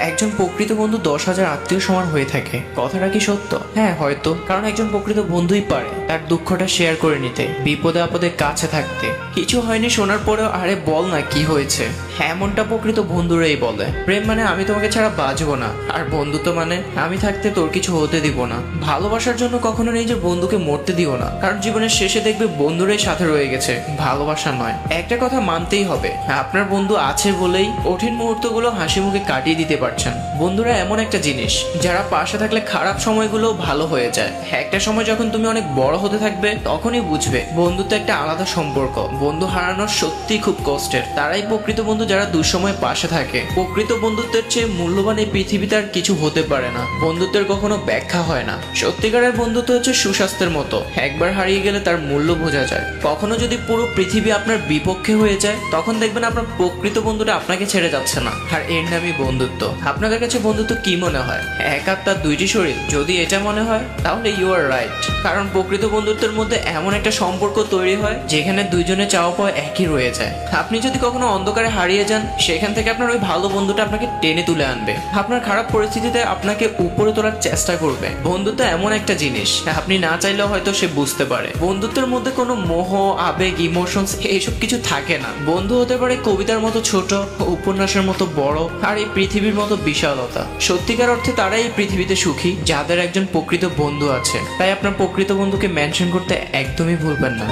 একজন প্রকৃত বন্ধু 10,000 আত্মীয় সমান হয়ে থাকে। কথাটা কি সত্য? হ্যাঁ হয়তো, কারণ একজন প্রকৃত বন্ধুই পারে তার দুঃখটা শেয়ার করে নিতে, বিপদে আপদে কাছে থাকতে। কিছু হয়নি শোনার পরেও আরে বল না কি হয়েছে, এমনটা প্রকৃত বন্ধুরাই বলে। প্রেম মানে আমি তোমাকে ছাড়া বাঁচবো না, আর বন্ধুত্ব মানে আমি থাকতে তোর কিছু হতে দিব না। ভালোবাসার জন্য কখনো নিজের বন্ধুকে মরতে দিও না, কারণ জীবনের শেষে দেখবে বন্ধুরাই সাথে রয়ে গেছে, ভালোবাসা নয়। একটা কথা মানতেই হবে, আপনার বন্ধু আছে বলেই কঠিন মুহূর্তগুলো হাসি মুখে কাটিয়ে দিতে পারছেন। বন্ধুরা এমন একটা জিনিস যারা পাশে থাকলে খারাপ সময়গুলো ভালো হয়ে যায়। একটা সময় যখন তুমি অনেক বড় হতে থাকবে তখনই বুঝবে বন্ধুত্ব একটা আলাদা সম্পর্ক। বন্ধু হারানোর সত্যি খুব কষ্টের। তারাই প্রকৃত বন্ধু যারা দুঃসময়ে পাশে থাকে। প্রকৃত বন্ধুত্বের চেয়ে মূল্যবান এই পৃথিবীতে আর কিছু হতে পারে না। বন্ধুত্বের কখনো ব্যাখ্যা হয় না। সত্যিকারের বন্ধুত্ব হচ্ছে সুস্বাস্থ্যের মতো, একবার হারিয়ে গেলে তার মূল্য বোঝা যায়। কখনো যদি পুরো পৃথিবী আপনার বিপক্ষে হয়ে যায় তখন দেখবেন আপনার প্রকৃত বন্ধুটা আপনাকে ছেড়ে যাচ্ছে না, আর এর নামই বন্ধুত্ব। আপনাদের কাছে বন্ধুত্ব কি মনে হয়? এক আত্মার দুইটি শরীর? যদি এটা মনে হয় তাহলে ইউ আর রাইট, কারণ প্রকৃত বন্ধুত্বের মধ্যে এমন একটা সম্পর্ক তৈরি হয় যেখানে দুইজনে চাওয়া পাওয়া একই রয়ে যায়। আপনি যদি কখনো অন্ধকারে হারিয়ে যান, সেখান থেকে আপনার ওই ভালো বন্ধুটা আপনাকে টেনে তুলে আনবে। আপনার খারাপ পরিস্থিতিতে আপনাকে উপরে তোলার চেষ্টা করবে। বন্ধুত্ব এমন একটা জিনিস আপনি না চাইলেও হয়তো সে বুঝতে পারে। বন্ধুত্বের মধ্যে কোনো মোহ, আবেগ, ইমোশনস এইসব কিছু থাকে না। বন্ধু হতে পারে কবিতার মতো ছোট, উপন্যাসের মতো বড়, আর এই পৃথিবীর মতো বিশালতা। সত্যিকার অর্থে তারাই এই পৃথিবীতে সুখী যাদের একজন প্রকৃত বন্ধু আছে। তাই আপনার প্রকৃত বন্ধুকে মেনশন করতে একদমই ভুলবেন না।